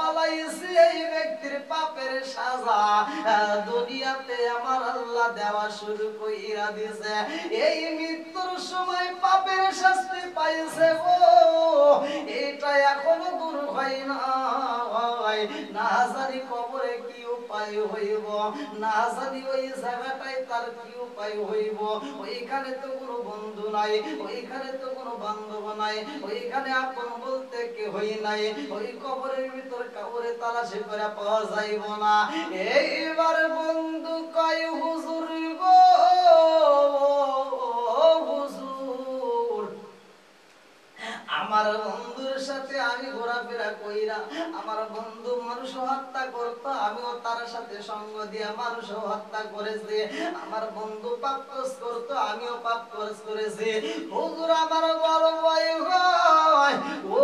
পালাইছে এই ব্যক্তির পাপের সাজা দুনিয়াতে আমার আল্লাহ দেওয়া শুরু কইরা দিয়েছে। এই মৃত্যুর সময় পাপের শাস্তি পাইছে গো, এটা এখনো দূর হয় না। না জানি কবরে কি উপায় হইব, না জানি ওই জায়গাটায় তার কি উপায় হইব। ওইখানে তো কোনো বন্ধু নাই, ওইখানে তো কোনো বান্ধব নাই, ওইখানে আপন বলতে কেউই নাই। ওই কবরের ভিতর কবরে তালাশি করে পাওয়া যাইব না। এইবার বন্ধু কয় হুজুর গো, হুজুর আমার বন্ধুর সাথে আমি ঘোরাফেরা কইরা আমার বন্ধু মানুষ হত্যা করতো, আমিও তার সাথে সঙ্গ দিয়ে মানুষ হত্যা করেছি। আমার বন্ধু পাপ কাজ করতো, আমিও পাপ কাজ করেছি। হুজুর আমার বড় ভয় হয় ও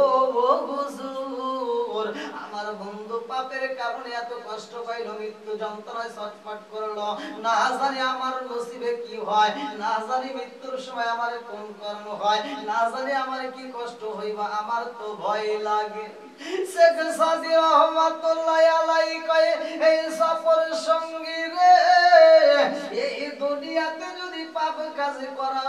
হুজুর, আমার বন্ধু পাপের কারণে এত কষ্ট পাইল, মৃত্যু যন্ত্রণায় ছটফট করলো। না জানি আমার নসিবে কি হয়, না জানি মৃত্যুর সময় আমার কোন কর্ম হয়, না জানি আমার কি কষ্ট হইবা, আমার তো ভয় লাগে। শেখ সাদি রহমাতুল্লাহ আলাইহি কয় এই সফর সঙ্গী রে, এই দুনিয়াতে যদি পাপ কাজ করা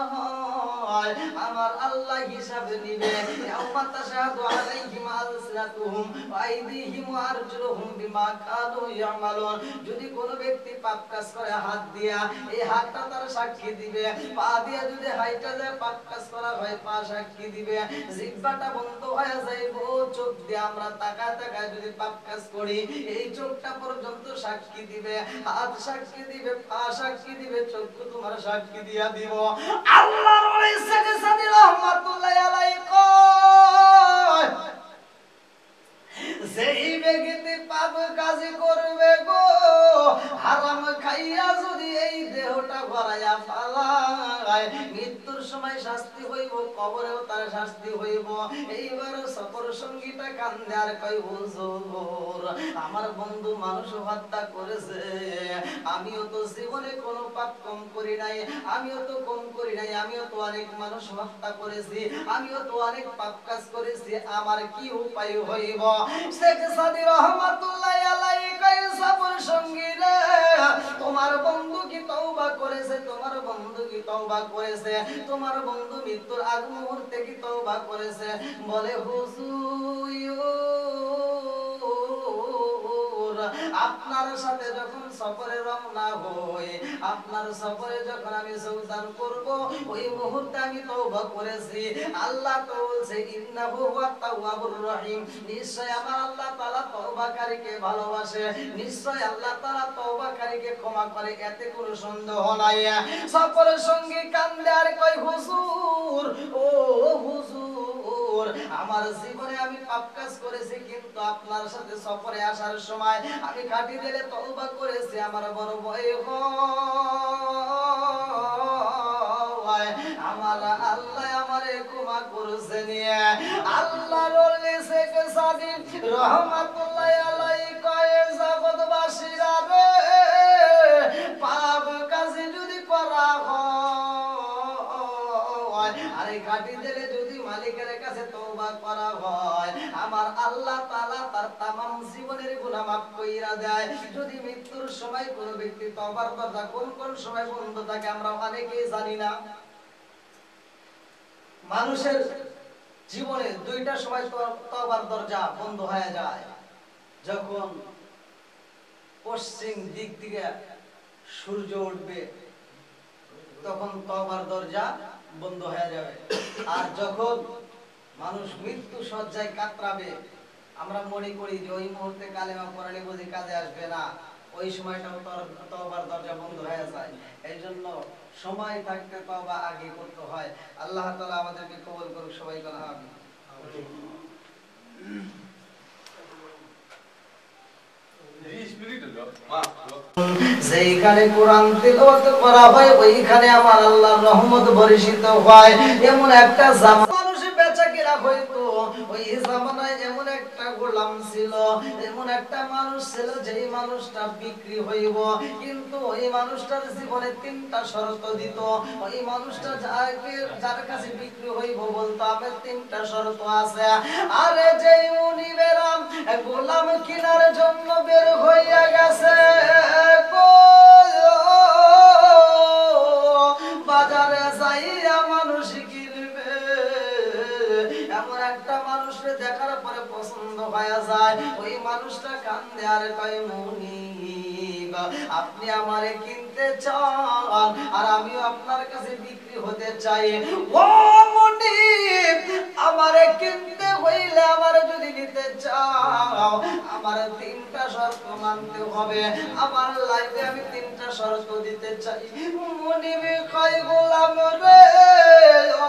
হয় আমার আল্লাহ হিসাব নিবে। ইয়াউমা তাশহাদু আলাইহিম আলসিনাতুহুম ওয়া আইদিহিম ওয়া আরজুলুহুম বিমা কানু ইয়ামালুন। যদি কোন ব্যক্তি পাপ কাজ করে হাত দিয়া, এই হাতটা তার সাক্ষী দিবে। পা দিয়া যদি হাইটা যায় পাপ কাজ করা হয়, পা সাক্ষী দিবে। জিহ্বাটা বন্ধ হয়ে যাইব, চোখ দিয়ে আমরা তাকায় তাকায় যদি পাপ কাজ করি এই চোখটা পর্যন্ত সাক্ষী দিবে, হাত সাক্ষী দিবে, পা সাক্ষী দিবে, চক্ষু তোমার সাক্ষী দিয়া দিব। আল্লাহর ওলি শেখ সাদি রহমাতুল্লাহ আলাইহি কয় যেই ব্যক্তি পাপ কাজ করবে গো, হারাম খাইয়া যদি এই দেহটা গড়াইয়া ফালায় মৃত্যুর সময় শাস্তি হইব, কবরেও তার শাস্তি হইব। এইবার সফর সঙ্গীটা কান্দে আর কই হুজুর আমার বন্ধু মানুষ হত্যা করেছে, আমিও তো জীবনে কোনো পাপ কম করি নাই, আমিও তো কম করি নাই, আমিও তো অনেক মানুষ হত্যা করেছি, আমিও তো অনেক পাপ কাজ করেছি, আমার কি উপায় হইব? শেখ সাদি রহমাতুল্লাহ আলাইহি কয় সফর সঙ্গী রে, তোমার বন্ধু কি তওবা করেছে, তোমার বন্ধু কি তওবা করেছে, তোমার বন্ধু মৃত্যুর আগ মুহূর্তে কি তওবা করেছে? বলে হুজুর আপনার সাথে যখন সফরে রওনা হই, আপনার সফরে যখন আমি যোগদান করব ওই মুহূর্তে আমি তওবা করেছি। আল্লাহ তো বলছে ইন্নাহু হুয়াত তাওয়াবুর রহিম, নিশ্চয় আমার আল্লাহ তাআলা তওবাকারীকে ভালোবাসে, নিশ্চয় আল্লাহ তাআলা তওবাকারীকে ক্ষমা করে, এতে কোনো সন্দেহ নাই। সফরের সঙ্গে কান্দে আর কয় হুজুর ও হুজুর আমার জীবনে আমি পাপ কাজ করেছি, কিন্তু আপনার সাথে সফরে আসার সময় আমি খাঁটি দিলে তওবা করেছি, আমার বড় ভয় হয় আমার আল্লাহ আমারে ক্ষমা করছে নিয়ে। আল্লাহর ওলি শেখ সাদি রহমাতুল্লাহ আলাইহি কয় জগৎবাসীরা রে, পাপ কাজ যদি করা হয় আরে খাঁটি দিলে যদি মালিকের কাছে তওবা করা হয় আমার আল্লাহ তাআলা তার तमाम জীবনের গুনাহ মাফ কইরা দেয়। যদি মৃত্যুর সময় কোন ব্যক্তি তওবার দরজা কোন কোন সময় বন্ধ থাকে আমরা অনেকেই জানি না। মানুষের জীবনে দুইটা সময় তওবার দরজা বন্ধ হয়ে যায়, যখন পশ্চিম দিক থেকে সূর্য উঠবে তখন তওবার দরজা বন্ধ হয়ে যাবে, আর যখন মানুষ মৃত্যু শয্যায় কাতরাবে আমরা মনে করি যে ওই মুহূর্তে কালেমা পড়ালে বুঝি কাজে আসবে না, ওই সময়টাও তওবার দরজা বন্ধ হয়ে যায়। এই জন্য সময় থাকতে তওবা আগে করতে হয়। আল্লাহ তাআলা আমাদেরকে কবুল করুক, সবাই বলেন আমিন। যেখানে কোরআন তিলাওয়াত করা হয় ওইখানে আমার আল্লাহর রহমত বর্ষিত হয়। এমন একটা জামানা মানুষ বেচা কিনা হইতো, ওই জামানায় এমন একটা গোলাম গোলাম ছিল, এমন একটা মানুষ ছিল যেই মানুষটা বিক্রি হইব, কিন্তু ওই মানুষটার জীবনে তিনটা শর্ত দিত। ওই মানুষটা যার কাছে বিক্রি হইব বলতো আমার তিনটা শর্ত আছে। আরে যেই মুনিবেরা গোলাম কেনার জন্য বের হইয়া গেছে বাজারে যাইয়া মানুষ কিনবে, এমন একটা মানুষকে দেখার পরে পছন্দ হয়ে যায়, ওই মানুষটা কান্দে আর কয় মুনিব আপনি আমারে কিনতে চান আর আমিও আপনার কাছে বিক্রি হতে চাই। ও মুনিব আমারে কিনতে হইলে আমারে যদি নিতে চাও আমার তিনটা শর্ত মানতে হবে, আমার লাইফে আমি তিনটা শর্ত দিতে চাই। মুনিব কয় গোলাম রে ও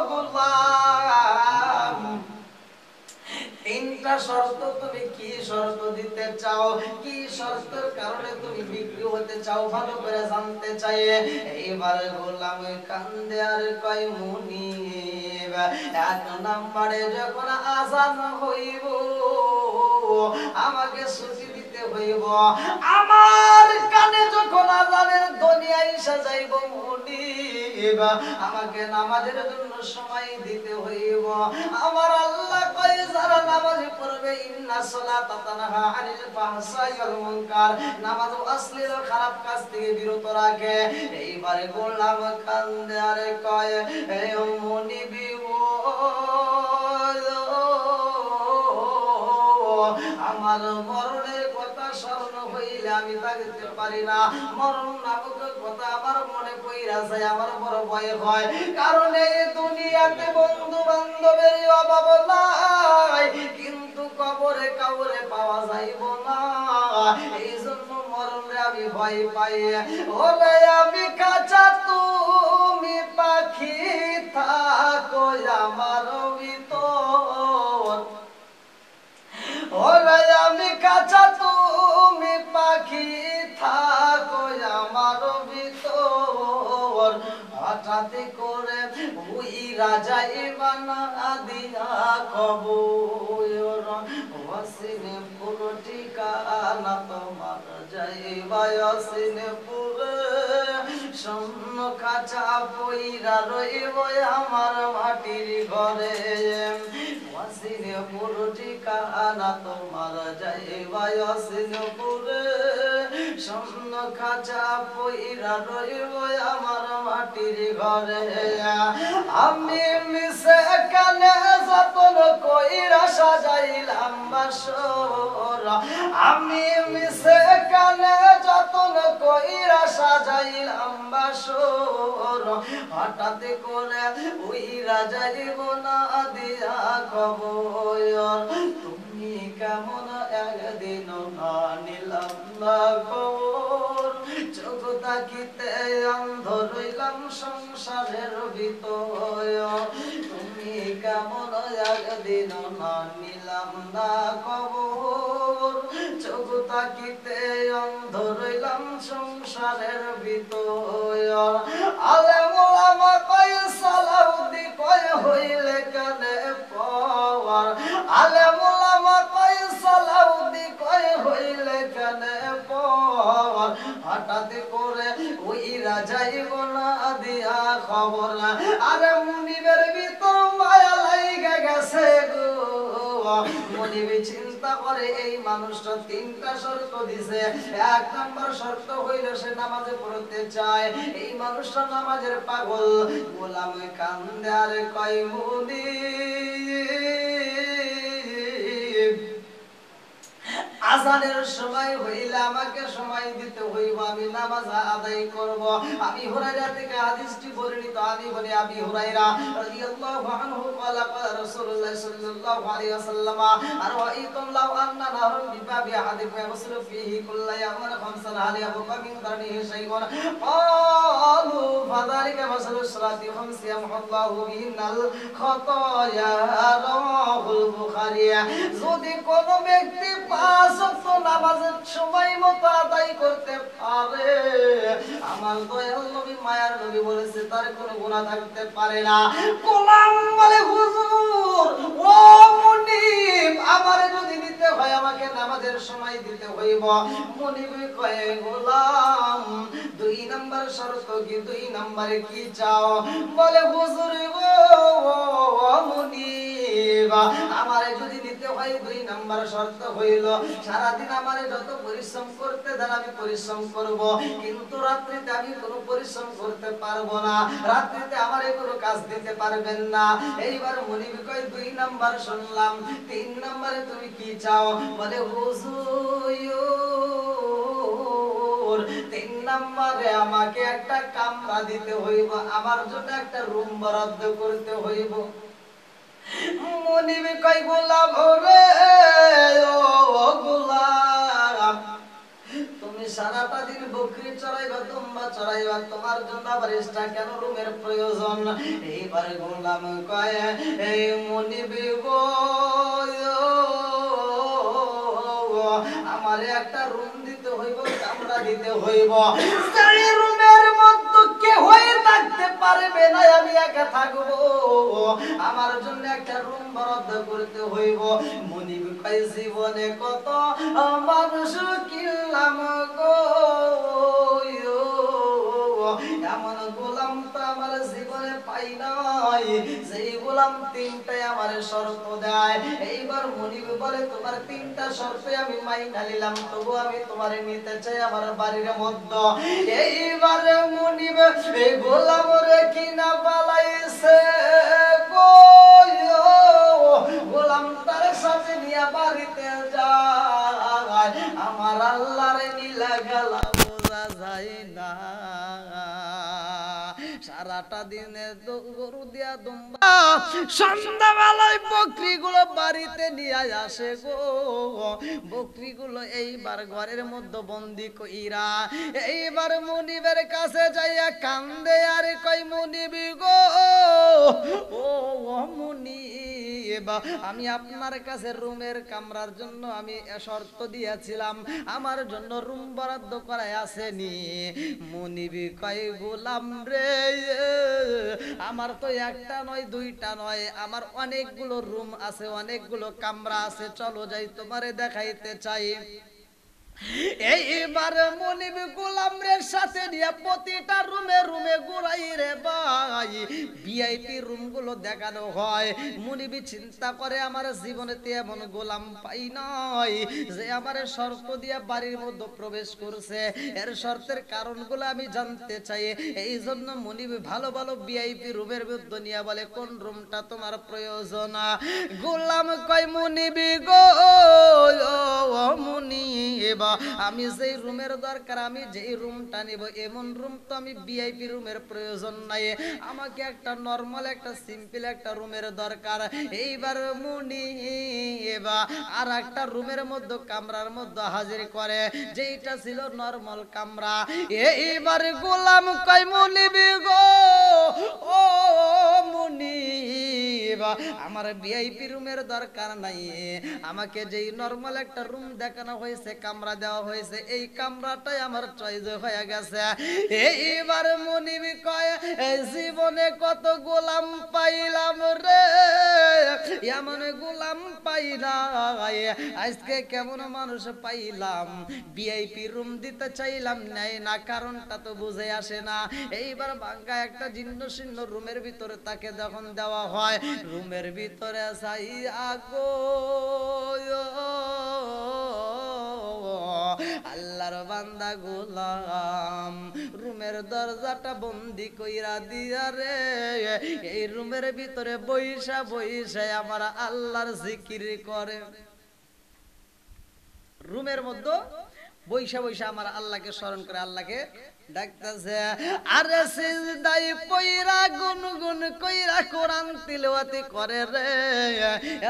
গোলাম তিনটা শর্ত তুমি কি শর্ত দিতে চাও, কি শর্তের কারণে তুমি বিক্রি হতে চাও ভালো করে জানতে চাই। এইবার গোলাম কান্দে আর কয় মুনিব এক নম্বরে যখন আযান হইব আমাকে ছুটি দিতে হইব, আমার কানে যখন আযানের ধ্বনি আইসা যাইব মুনিব আমাকে নামাজের জন্য সময় দিতে হইব। আমার আল্লাহ কয় যারা নামাজ পড়বে ইন্নাস সালাতা তানহা আনিল ফাহশাই ওয়াল মুনকার, নামাজ অশ্লীল খারাপ কাজ থেকে বিরত রাখে। এইবারে গোলাম কান্দে আর কয় হে মুনিব আমার মরণের কথা স্মরণ হইলে আমি থাকতে পারি না, মরণ নামক কথা আমার মনে পইরা যায়, আমার বড় ভয় হয়, কারণ এই দুনিয়াতে বন্ধু বান্ধবের অভাব নাই, কিন্তু কবরে কাউরে পাওয়া যাইব না, এই জন্য মরণে আমি ভয় পাই। ওরে আমি কাঁচা তুমি পাখি থাকো আমার ভিতর, ওরে আমি কাঁচা তুমি পাখি থাকো আমার ভিতর, হঠাৎ করে উইরা যাইবা না দিয়া কবর, ওয়াসিনে পুরো ঠিকানা তোমার যাইবা ওয়াসিনে পুরে, শূন্য কাঁচা পইরা রইব আমার মাটির ঘরে, ওয়াসিনে পুরো ঠিকানা তোমার যাইবা ওয়াসিনে পুরে, শূন্য কাঁচা পইরা রইব আমার মাটির ঘরে। আমি মিশে কানে যতন কইরা সাজাইলাম বাসর, আমি মিশে কানে যতন কইরা সাজাইলাম বাসর, হঠাৎ করে উইরা যাইব না দিয়া খবর, তুমি কেমন একদিন না নিলাম না খবর, চোখ তাকিতে অন্ধ রইলাম সংসারের ভিতর, তুমি কেমন একদিন না নিলাম না খবর, চোখ তাকিতে অন্ধ রইলাম সংসারের ভিতর। আলেম ওলামা কয় সালাউদ্দি কয় হইলে কানে পাওয়ার, আলেম ওলামা কয় সালাউদ্দি কয় হইলে কানে পাওয়ার, হঠাৎ করে উইরা যাইব না দিয়া খবর। আরে মুনিবের ভিতর মায়া লাইগা গেছে গো, মুনিব চিন্তা করে এই মানুষটা তিনটা শর্ত দিছে, এক নম্বর শর্ত হইল সে নামাজে পড়তে চায়, এই মানুষটা নামাজের পাগল। গোলাম কান্দে আর কয় মুনিব আযানের সময় হইলে আমাকে সময় দিতে হইব, আমি নামাজ আদায় করব। আমি হুরায়রা থেকে হাদিসটি বর্ণিত, আমি বলি আবি হুরায়রা রাদিয়াল্লাহু আনহু ক্বালা ক্বালা রাসূলুল্লাহ সাল্লাল্লাহু আলাইহি ওয়াসাল্লাম আরাআইতুম লাউ আন্না নাহরুন বিবাবি আহাদিকুম ইয়াগসিলু ফীহি কুল্লা ইয়াওমিন খামসান হাল ইয়াবকা মিন দানিহি শাইউন ক্বালু ফাযালিকা সালাসালু সালাতি খামসি আমহুল্লাহু বিহিনাল খাতায়া রাওয়াহুল বুখারী। যদি কোন ব্যক্তি 5 ওয়াক্ত নামাজের সময় মতো আদায় করতে পারে, আমার দয়াল নবী মায়ার নবী বলেছে তার কোনো গুনাহ থাকতে পারে না। গোলাম বলে হুজুর ও মুনিব, আমারে যদি দিতে হয় আমাকে নামাজের সময় দিতে হইব। মুনিব কয়ে গোলাম 2 নাম্বার শর্ত কি, 2 নম্বরে কি চাও? বলে হুজুর গো মুনিব, আমারে যদি দিতে হয় 2 নাম্বার শর্ত হইল সারা দিন আমারে যত পরিশ্রম করতে দেন আমি পরিশ্রম করব, কিন্তু রাত্রিতে আমি কোনো পরিশ্রম করতে পারবো না, রাত্রিতে আমারে কোনো কাজ দিতে পারবেন না। এইবার মুনিব কয় 2 নাম্বার শুনলাম, 3 নম্বরে তুমি কি চাও? বলে হুজুর 3 নম্বরে আমাকে একটা কামরা দিতে হইব, আমার জন্য একটা রুম বরাদ্দ করতে হইব। মুনিব কয় গোলাম রে ও গোলাম, তুমি সারাটা দিন বকরি চড়াইবা, দুম্বা চড়াইবা, তোমার জন্য আবার এক্সট্রা কেন রুমের প্রয়োজন? এইবার গোলাম কয় এই মুনিব গো আমারে একটা রুম দিতে হইব, কামরা দিতে হইব, সেই রুমের মধ্যে কেউই থাকতে পারবে না, আমি একা থাকবো, আমার জন্য একটা রুম বরাদ্দ করতে হইব। মুনিব কয় জীবনে কত মানুষ কিনলাম গো, এমন গোলাম তো আমার জীবনে পাই নাই, যেই গোলাম 3টাই আমার শর্ত দেয়। এইবার মুনিব বলে তোমার 3টা শর্ত আমি মাইনা নিলাম, তবু আমি তোমারে নিতে চাই আমার বাড়ির মধ্যে। এইবার মুনিব এই গোলাম রে কিনা পালাইছে গো, গোলাম তার সাথে নিয়ে বাড়িতে যায়, আমার আল্লাহরে নীলা গেলা বোঝা যায় না। সারাটা দিনে গরু দিয়া দুম্বা, সন্ধ্যাবেলায় বকরিগুলো বাড়িতে নিয়ে আসে গো, বকরিগুলো এইবার ঘরের মধ্যে বন্দি কইরা এইবার মুনিবের কাছে যাইয়া কান্দে আর কই মুনিব গো ও মুনিব, আমি আপনার কাছে রুমের কামরার জন্য আমি শর্ত দিয়েছিলাম, আমার জন্য রুম বরাদ্দ করাই আসেনি। মুনিব কয় গোলাম রে আমার তো একটা নয় 2টা নয়, আমার অনেকগুলো রুম আছে, অনেকগুলো কামরা আছে, চলো যাই তোমারে দেখাইতে চাই। এইবার মুনিব গোলামের সাথে নিয়ে প্রতিটা রুমে রুমে ঘুরাই রে ভাই, ভিআইপি রুম গুলো দেখানো হয়। মুনিব চিন্তা করে আমার জীবনেতে এমন গোলাম পাই নাই যে আমার শর্ত দিয়ে বাড়ির মধ্যে প্রবেশ করছে, এর শর্তের কারণগুলো আমি জানতে চাই। এই জন্য মুনিব ভালো ভালো ভিআইপি রুমের মধ্যে নিয়ে বলে কোন রুমটা তোমার প্রয়োজন? গোলাম কয় মুনিব গো মুনিব, আমি যেই রুমের দরকার, আমি যেই রুমটা নেব এমন রুম তো আমি ভিআইপি রুমের প্রয়োজন নাই, আমাকে একটা নরমাল একটা সিম্পল একটা রুমের দরকার। এইবার মুনিব আর একটা রুমের মধ্যে কামরার মধ্যে হাজির করে, যেইটা ছিল নরমাল কামরা। এইবার গোলাম কয় মুনিব গো ও মুনিব, আমার ভিআইপি রুমের দরকার নাই, আমাকে যেই নরমাল একটা রুম দেখানো হয়েছে, কামরা দেওয়া হয়েছে, এই কামরাটাই আমার চয়েস হয়ে গেছে। এইবার মুনিব কয় জীবনে কত গোলাম পাইলাম রে, এমন গোলাম পাইলাম, আজকে কেমন মানুষ পাইলাম, ভিআইপি রুম দিতে চাইলাম নাই না, কারণটা তো বুঝে আসে না। এইবার ভাঙ্গা একটা জীর্ণ শীর্ণ রুমের ভিতরে তাকে যখন দেওয়া হয়, রুমের ভিতরে চাই আগো আল্লাহর বান্দা গোলাম রুমের দরজাটা বন্দি কইরা দিয়া রে, এই রুমের ভিতরে বইসা বইসা আমার আল্লাহর জিকির করে, রুমের মধ্যে বইসা বইসা আমার আল্লাহকে স্মরণ করে, আল্লাহকে ডাকতেছে আরে সিজদাই পইরা গুনগুন কইরা কোরআন তিলাওয়াতি করে রে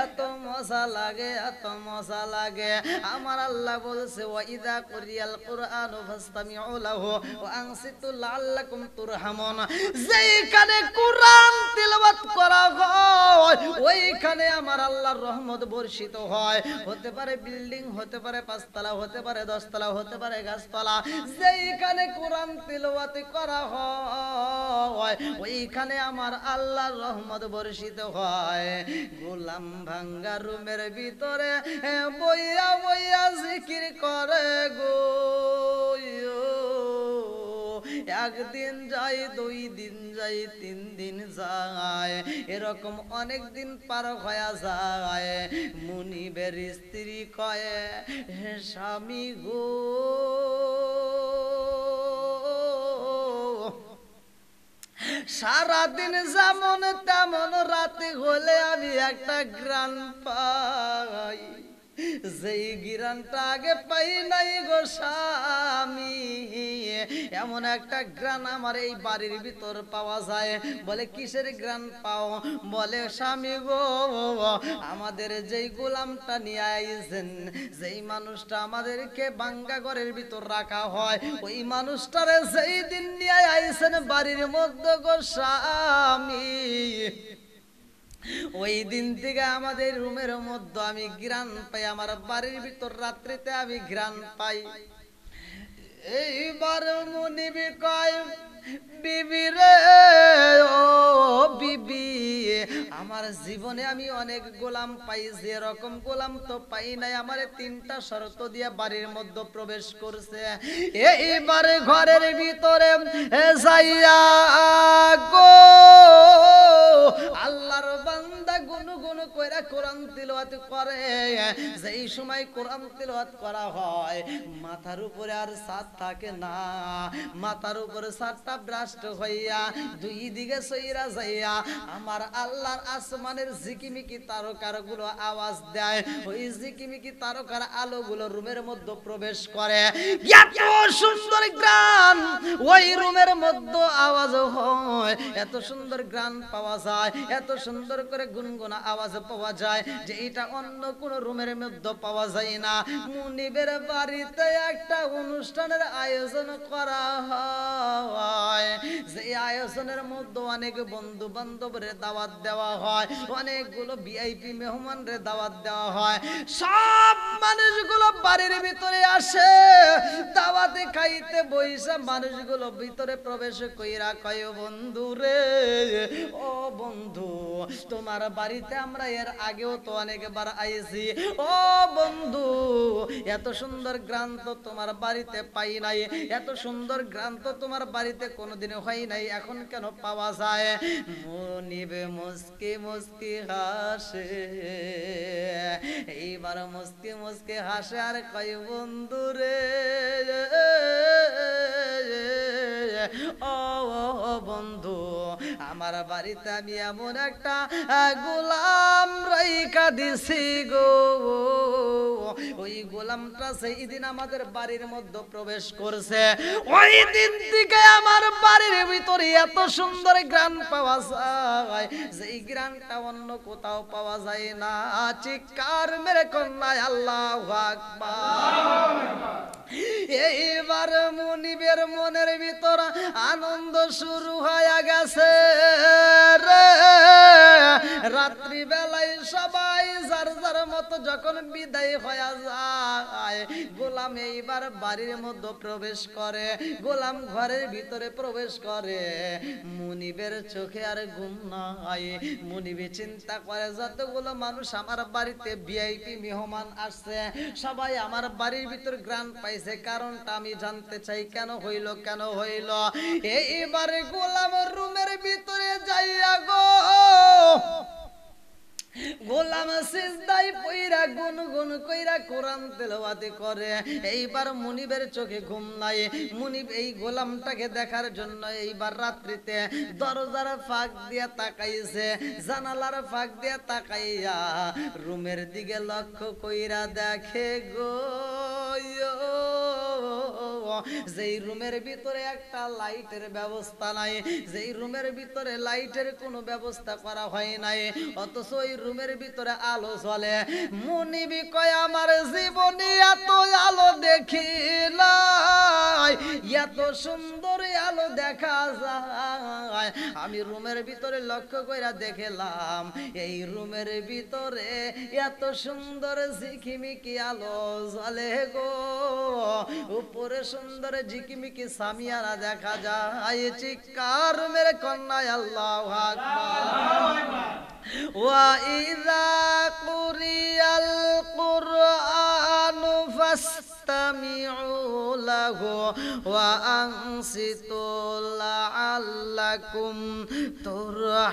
এত মজা লাগে এত মজা লাগে আমার আল্লাহ বলছে ওয়া ইযা কুরিয়াল কুরআনু ফাসতামিউ লাহু ওয়া আনসিতু লাআল্লাকুম তুরহামুন যেখানে কোরআন তিলাওয়াত করা হয় ওইখানে আমার আল্লাহর রহমত বর্ষিত হয় হতে পারে বিল্ডিং হতে পারে পাঁচতলা হতে পারে দশতলা হতে পারে গাছতলা যেখানে কোরআন তিলাওয়াত করা হয় ওইখানে আমার আল্লাহর রহমত বর্ষিত হয় গোলাম ভাঙ্গা রুমের ভিতরে বইয়া বইয়া জিকির করে গো একদিন যাই দুই দিন যাই তিন দিন যায় এরকম অনেক দিন পার হয়ে যায় মুনিবের স্ত্রী কয় হে স্বামী গো সারাদিন যেমন তেমন রাতে হলে আমি একটা গ্রান পাই যেই গ্রানটা আগে পাই নাই গো স্বামী এমন একটা গ্রান আমার এই বাড়ির ভিতর পাওয়া যায় বলে কিসের গ্রান পাও বলে স্বামী গো আমাদের যেই গোলামটা নিয়ে আইছেন যেই মানুষটা আমাদেরকে বাঙ্গা ঘরের ভিতর রাখা হয় ওই মানুষটারে যেই দিন নিয়ে আইছেন বাড়ির মধ্যে গো স্বামী ওই দিন থেকে আমাদের রুমের মধ্যে আমি ঘ্রাণ পাই আমার বাড়ির ভিতর রাত্রিতে আমি ঘ্রাণ পাই এইবার মুনিবি কয় বিবি রে ও বিবি আমার জীবনে আমি অনেক গোলাম পাইছি এরকম গোলাম তো পাই নাই আমারে তিনটা শর্ত দিয়ে বাড়ির মধ্যে প্রবেশ করছে এইবারে ঘরের ভিতরে যাইয়া গো আল্লাহর বান্দা গুনগুন কইরা কোরআন তিলাওয়াত করে যেই সময় কোরআন তিলাওয়াত করা হয় মাথার উপরে আর ছাদ থাকে না মাথার উপরে ছাদটা ভ্রষ্ট হইয়া দুই দিকে সইরা যাইয়া আমার আল্লাহর আসমানের ঝিকিমিকি তারকার গুলো আওয়াজ দেয় ওই ঝিকিমিকি তারকার আলো গুলো রুমের মধ্যে প্রবেশ করে এত সুন্দর গান ওই রুমের মধ্যে আওয়াজ হয় এত সুন্দর গান পাওয়া যায় এত সুন্দর করে গুনগুনা আওয়াজ পাওয়া যায় যে এটা অন্য কোন রুমের মধ্যে পাওয়া যায় না মুনিবের বাড়িতে একটা অনুষ্ঠানের আয়োজন করা হয় যে আয়োজনের মধ্যে অনেক বন্ধু বান্ধবের দাওয়াত দেওয়া হয় অনেকগুলো ভিআইপি মেহমানদের দাওয়াত দেওয়া হয় সব মানুষগুলো বাড়ির ভিতরে আসে দাওয়াতে খাইতে বইসা মানুষগুলো ভিতরে প্রবেশ কইরা কয় বন্ধু রে ও বন্ধু তোমার বাড়িতে আমরা এর আগেও তো অনেকবার আইছি ও বন্ধু এত সুন্দর গ্রান্ত তোমার বাড়িতে পাই নাই এত সুন্দর গ্রান্ত তোমার বাড়িতে কোনোদিন হয় নাই এখন কেন পাওয়া যায় মনিবে মুস্কি মুস্কি হাসে এইবার মুস্কি মুস্কি হাসে আর কয় বন্ধু রে ও বন্ধু আমার বাড়িতে আমি এমন একটা গোলাম রাইখা দিছি গো ওই গোলামটা সেই দিন আমাদের বাড়ির মধ্যে প্রবেশ করছে ওই দিন থেকে আমার বাড়ির ভিতরে এত সুন্দর গান পাওয়া যায় যেই গানটা অন্য কোথাও পাওয়া যায় না চিৎকার মেরে কন্যা আল্লাহু আকবার এইবার মুনিবের মনের ভিতর আনন্দ শুরু হয়ে গেছে রে রাত্রি বেলায় সবাই যার যার মতো যখন বিদায় হয়ে যায় গোলাম এইবার বাড়ির মধ্যে প্রবেশ করে গোলাম ঘরের ভিতরে প্রবেশ করে মুনিবের চোখে আর ঘুম নাই মুনিবে চিন্তা করে যতগুলো মানুষ আমার বাড়িতে ভিআইপি মেহমান আসছে সবাই আমার বাড়ির ভিতর গ্রান পাইছে কারণটা আমি জানতে চাই কেন হইল এইবারে গোলাম রুমের ভিতরে যাইয়া গো গোলাম সিজদায় পইরা গুনগুন কইরা কোরআন তেলাওয়াত করে এইবার মুনিবের চোখে ঘুম নাই মুনিব এই গোলামটাকে দেখার জন্য এইবার রাত্রিতে দরজার ফাঁক দিয়া তাকাইছে জানালার ফাঁক দিয়া তাকাইয়া রুমের দিকে লক্ষ্য কইরা দেখে গো যেই রুমের ভিতরে একটা লাইটের ব্যবস্থা নাই, যেই রুমের ভিতরে লাইটের কোনো ব্যবস্থা করা হয় নাই, অথচ ওই রুমের ভিতরে আলো জ্বলে। মুনিবি কয় আমার জীবনে এত আলো দেখি নাই, এত সুন্দর আলো দেখা যায়। আমি রুমের ভিতরে লক্ষ্য কইরা দেখলাম এই রুমের ভিতরে এত সুন্দর ঝিকিমিকি আলো জ্বলে গো, উপরে সুন্দর ঝিকিমিকি সামিয়ানা দেখা যায়। চিৎকার মেরে কন্যায় আল্লাহু আকবার। ওয়া ইযা কুরিয়াল কুরআনু ফাসতামিউ লাহু ওয়া আনসিতু লাআল্লাকুম তুরহামুন।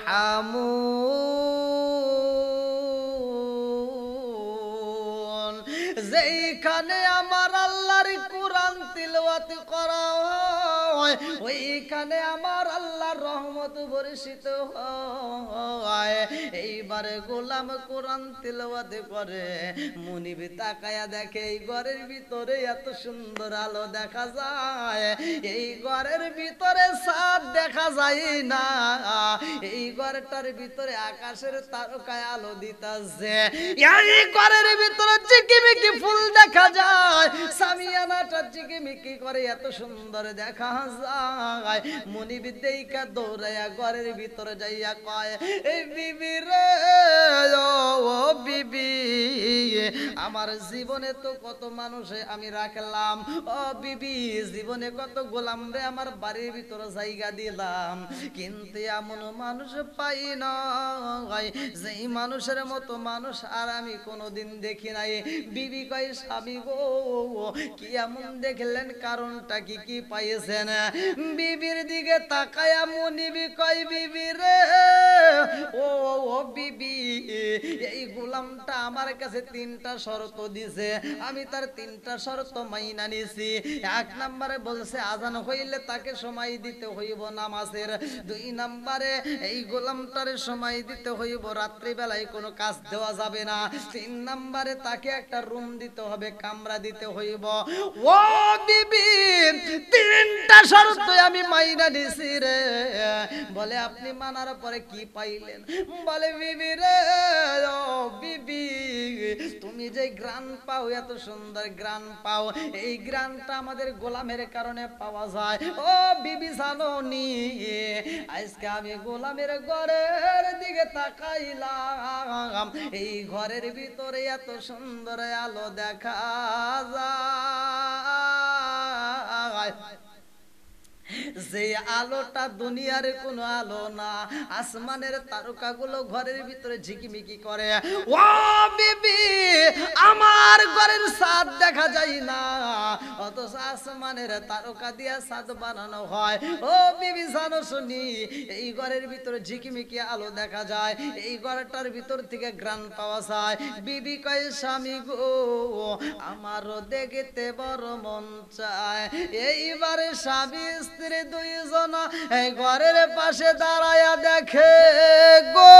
যেইখানে আমার আল্লাহর কোরআন তিলাওয়াত করা হয়, ওইখানে আমার আল্লাহর রহমত বর্ষিত হয়। এইবারে গোলাম কোরআন তিলাওয়াত করে, মুনিব তাকায়া দেখে এই ঘরের ভিতরে এত সুন্দর আলো দেখা যায়, এই ঘরের ভিতরে চাঁদ দেখা যায় না, এই ঘরটার ভিতরে আকাশের তারকায় আলো দিতাছে, এই ঘরের ভিতরে ঝিকিমিকি ফুল দেখা যায়, সামিয়ানাটা ঝিকিমিকি করে এত সুন্দর দেখা যায়। মুনিব দেইকা দৌড়ায়া ঘরের ভিতরে যাইয়া কয়, এই বিবি রে ও বিবি, আমার জীবনে তো কত মানুষে আমি রাখলাম, ও বিবি জীবনে কত গোলাম রে আমার বাড়ির ভিতরে জায়গা দিলাম, কিন্তু এমন মানুষ পাই না যেই মানুষের মতো মানুষ আর আমি কোনোদিন দেখি নাই। বিবি কয় স্বামী গো কি এমন দেখলেন, কারণটা কি কি পাইছেন? বিবির দিকে তাকায়া মুনিবি কয়, বিবি রে ও বিবি, এই গোলামটা আমার কাছে তিনটা শর্ত দিছে, আমি তার তিনটা শর্ত মাইনা নিছি। এক নম্বরে বলছে আজান হইলে তাকে সময় দিতে হইব নামাজের, দুই নম্বরে এই গোলামটার সময় দিতে হইব রাত্রি বেলায় কোনো কাজ দেওয়া যাবে না, তিন নম্বরে তাকে একটা রুম দিতে হবে, কামরা দিতে হইব। ও বিবি তিনটা শর্ত আমি মাইনা নিছি রে। বলে আপনি মানার পরে কি পাইলেন? বলে বিবি রে ও বিবি, তুমি যে গ্রান পাও, এত সুন্দর গ্রান পাও, এই গ্রানটা আমাদের গোলামের কারণে পাওয়া যায়। ও বিবি জানো নি, আজকে আমি গোলামের ঘরের দিকে তাকাইলাম, এই ঘরের ভিতরে এত সুন্দর আলো দেখা যায়, যে আলোটা দুনিয়ার কোনো আলো না, আসমানের তারকাগুলো ঘরের ভিতরে ঝিকিমিকি করে। ও বিবি আমার ঘরের চাঁদ দেখা যায় না, অথচ আসমানের তারকা দিয়া চাঁদ বানানো হয়। ও বিবি জানো শুনি, এই ঘরের ভিতরে ঝিকিমিকি আলো দেখা যায়, এই ঘরটার ভিতর থেকে গ্রান পাওয়া যায়। বিবি কয় স্বামী গো আমারও দেখতে বড় মন চায়। এইবারে স্বামী স্ত্রী দুইজন এই ঘরের পাশে দাঁড়ায়া দেখে গো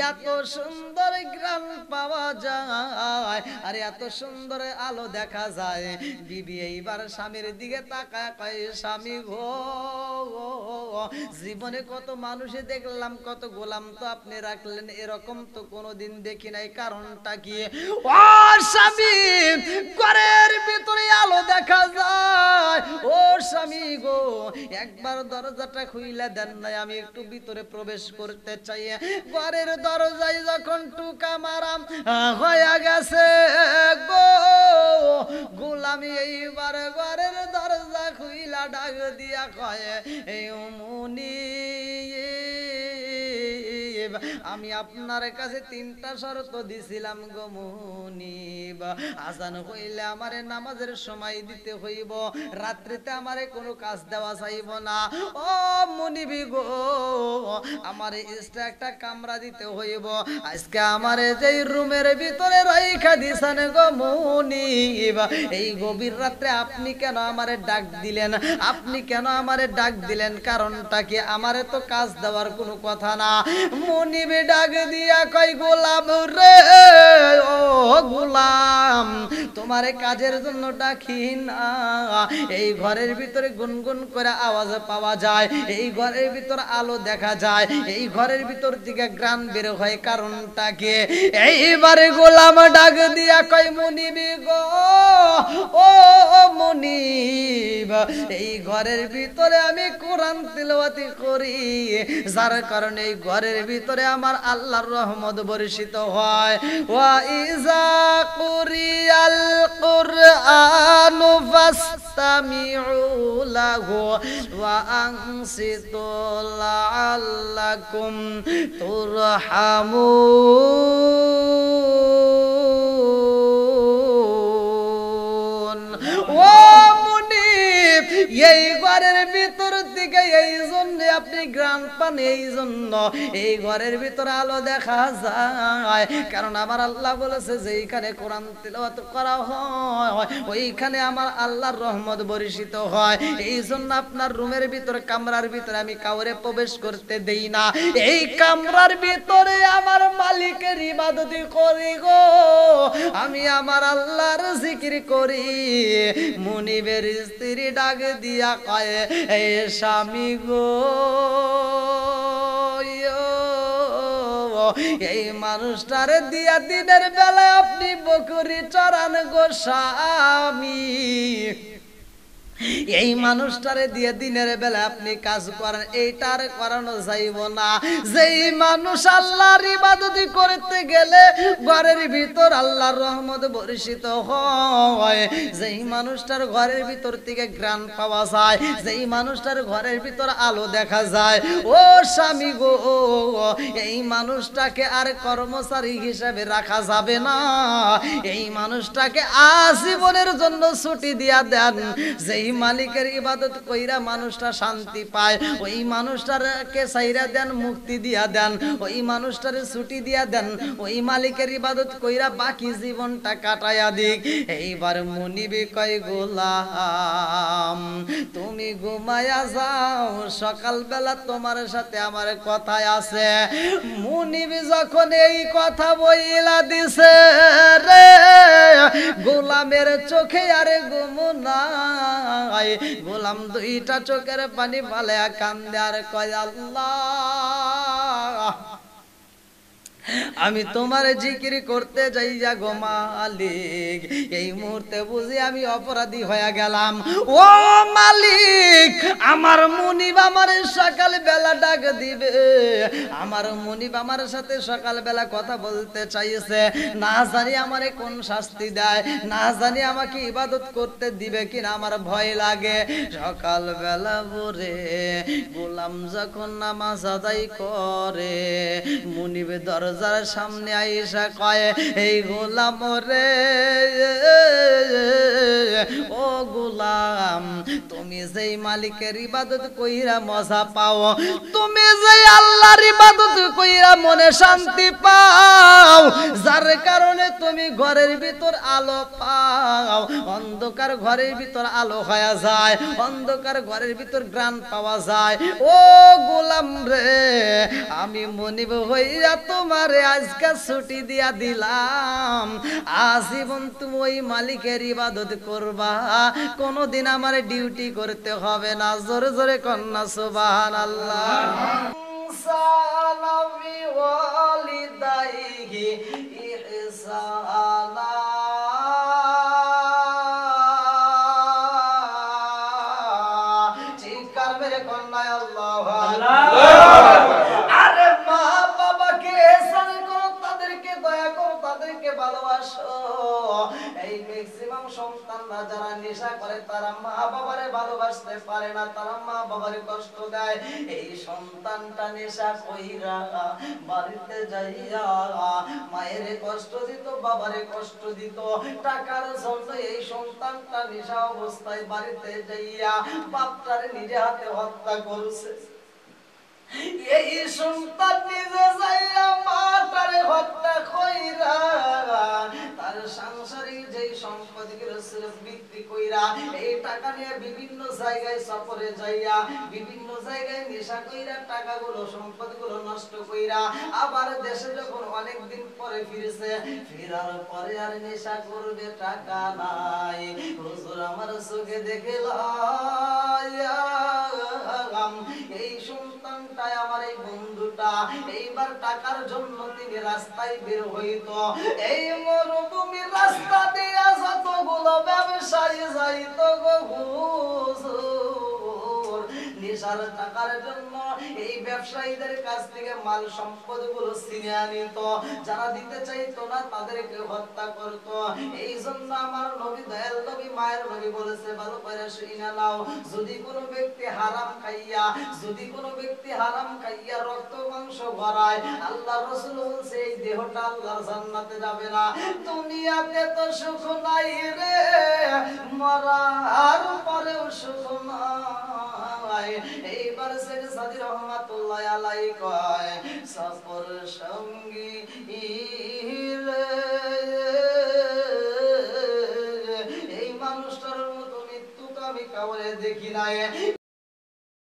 এত সুন্দর গ্রাম পাওয়া যায় আর এত সুন্দর আলো দেখা যায়। বিবি এইবার স্বামীর দিকে তাকায় কয়, স্বামী গো জীবনে কত মানুষে দেখলাম, কত গোলাম তো আপনি রাখলেন, এরকম তো কোনোদিন দেখি নাই, কারণটা কি? ও স্বামী ঘরের ভিতরে আলো দেখা যায়। ও স্বামী গো একবার দরজাটা খুইলা দেন নাই, আমি একটু ভিতরে প্রবেশ করতে চাই। ঘরের দরজায় যখন টুকা মারাম হয়ে গেছে গো গোলামি, এইবার ঘরের দরজা খুইলা ডাক দিয়া কয়, এই মুনি আমি আপনার কাছে তিনটা শর্ত দিছিলাম গো মুনিব, আজান হইলে আমারে নামাজের সময় দিতে হইব, রাত্রিতে আমারে কোনো কাজ দেওয়া যাইব না। ও মুনিবি গো আমারে এক্সট্রা একটা কামরা দিতে হইব, আজকে আমারে যেই রুমের ভিতরে রাইখা দিছেন গো মুনিব, এই গভীর রাত্রে আপনি কেন আমারে ডাক দিলেন? আপনি কেন আমারে ডাক দিলেন? কারণটা কি? আমারে তো কাজ দেওয়ার কোনো কথা না। মুনিবে ডাক দিয়া কই গোলাম রে ও গোলাম তোমারে কাজের জন্য ডাকি না এই ঘরের ভিতরে গুনগুন করে আওয়াজ পাওয়া যায় এই ঘরের ভিতর আলো দেখা যায় এই ঘরের ভিতর থেকে গ্রান বের হয় কারণটা কি এইবারে গোলাম ডাক দিয়া কই মুনিব গো ও মুনিব এই ঘরের ভিতরে আমি কোরআন তিলাওয়াত করি যার কারণে এই ঘরের ভিতরে আমার আল্লাহর রহমত বর্ষিত হয় ওয়া ইজা কুরিয়াল কুরআনু ফাসতামিউ লাহু ওয়া আনসিতু লাআল্লাকুম তুরহামুন ও মুনিব এই ঘরের ভিতর থেকে এই জন্য আপনি গ্রাম পান এই জন্য এই ঘরের ভিতর আলো দেখা যায় কারণ আমার আল্লাহ বলেছে যে এইখানে কোরআন তিলাওয়াত করা হয় ওইখানে আমার আল্লাহর রহমত বর্ষিত হয় এই জন্য আপনার রুমের ভিতর কামরার ভিতরে আমি কাউরে প্রবেশ করতে দেই না এই কামরার ভিতরে আমার মালিকের ইবাদত করি গো আমি আমার আল্লাহর জিকির করি মুনিবের স্ত্রী ডাক দিয়া কয় এ স্বামী গো এই মানুষটারে দিয়া দিনের বেলায় আপনি বকরি চড়ান গো স্বামী এই মানুষটারে দিয়ে দিনের বেলা আপনি কাজ করেন এইটার করানো যাইব না যেই মানুষ আল্লাহর ইবাদত করতে গেলে ঘরের ভিতর আল্লাহর রহমত বর্ষিত হয় যেই মানুষটার ঘরের ভিতর থেকে গ্রাণ পাওয়া যায় যেই মানুষটার ঘরের ভিতর আলো দেখা যায় ও স্বামী গো এই মানুষটাকে আর কর্মচারী হিসেবে রাখা যাবে না এই মানুষটাকে আজীবনের জন্য ছুটি দিয়া দেন যেই মালিকের ইবাদত কইরা মানুষটা শান্তি পায় ওই মানুষটাকে ছাইরা দেন মুক্তি দিয়া দেন ওই মানুষটারে ছুটি দিয়া দেন ওই মালিকের ইবাদত কইরা বাকি জীবনটা কাটায়া দিক এইবার মুনিবি কয় গোলাম তুমি ঘুমায়া যাও সকালবেলা তোমার সাথে আমার কথা আছে মুনিবি যখন এই কথা বইলা দিছে রে গোলামের চোখে আরে ঘুম নাই গোলাম দুইটা চোখের পানি ফালে কান্দে আর কয় আল্লাহ আমি তোমার জিকির করতে যাইয়া গো মালিক এই মুহূর্তে বুঝি আমি অপরাধী হয়ে গেলাম ও মালিক আমার মুনিব আমার সকাল বেলা ডাক দিবে আমার মুনিব আমার সাথে সকাল বেলা কথা বলতে চাইছে না জানি আমারে কোন শাস্তি দেয় না জানি আমাকে ইবাদত করতে দিবে কিনা আমার ভয় লাগে সকাল বেলা ভোরে গোলাম যখন নামাজ আদায় করে মুনিব দরজা যার সামনে আইসা কয় এই গোলাম রে ও গোলাম তুমি যেই মালিকের ইবাদত কইরা মজা পাও তুমি যেই আল্লাহর ইবাদত কইরা মনে শান্তি পাও যার কারণে তুমি ঘরের ভিতর আলো পাও অন্ধকার ঘরের ভিতর আলো হয়ে যায় অন্ধকার ঘরের ভিতর গ্রাণ পাওয়া যায় ও গোলাম রে আমি মুনিব হইয়া তোমার আজকে ছুটি দিয়া দিলাম আজীবন তুমি ওই মালিকের ইবাদত করবা কোনদিন আমার ডিউটি করতে হবে না জোরে জোরে কন্যা সুবহানাল্লাহ সালামি ওয়ালিদাইহি ইহসানা চিৎকার মেরে কন্যা আল্লাহু আকবার আরে মা বাবাকে এহসান করো তাদেরকে দয়া করো তাদেরকে ভালোবাসো এই ম্যাক্সিমাম সন্তানরা যারা নেশা করে তারা মা বাবারে ভালোবাসতে পারে না তারা মা বাবারে কষ্ট দেয় এই সন্তানটা নেশা কইরা বাড়িতে যাইয়া মায়ের কষ্ট দিত বাবারে কষ্ট দিত টাকার জন্য এই সন্তানটা নেশা অবস্থায় বাড়িতে যাইয়া বাপটারে নিজে হাতে হত্যা করছে এই সন্তান নিজে যাইয়া মাটারে হত্যা কইরা তার সাংসারিক যেই সম্পদগুলো ছিল বিক্রি কইরা এই টাকা নিয়ে বিভিন্ন জায়গায় সফরে যাইয়া বিভিন্ন জায়গায় নেশা কইরা টাকাগুলো সম্পদগুলো নষ্ট কইরা আবার দেশে যখন অনেক দিন পরে ফিরেছে, ফেরার পরে আর নেশা করবে টাকা নাই। হুজুর আমার চোখে দেখলাম এই সন্তানটাই আমার এই বন্ধুটা এইবার টাকার জন্য তিনি রাস্তায় বের হইত। এই মরুভূমির রাস্তা দিয়া যতগুলো ব্যবসায়ী যাইত গো হুজুর, নেশার টাকার জন্য এই ব্যবসায়ীদের কাছ থেকে মাল সম্পদ গুলো ছিনিয়ে আনিত। যারা দিতে চাইতো না তাদেরকে হত্যা করত। এই জন্য আমার নবী, দয়াল নবী, মায়ের নবী বলেছে, ভালো করে শুনে নাও, যদি কোনো ব্যক্তি হারাম খাইয়া রক্ত মাংস ভরায়, আল্লাহ রাসূল বলছে এই দেহটা আল্লাহর জান্নাতে যাবে না। দুনিয়াতে তো সুখ নাই রে, মরার পরেও সুখ নাই। এইবার শেখ সাদী রহমাতুল্লাহ আলাইহি কয়, সফর সঙ্গী এই মানুষটার মতো মৃত্যু তো আমি কাউরে দেখি নাই।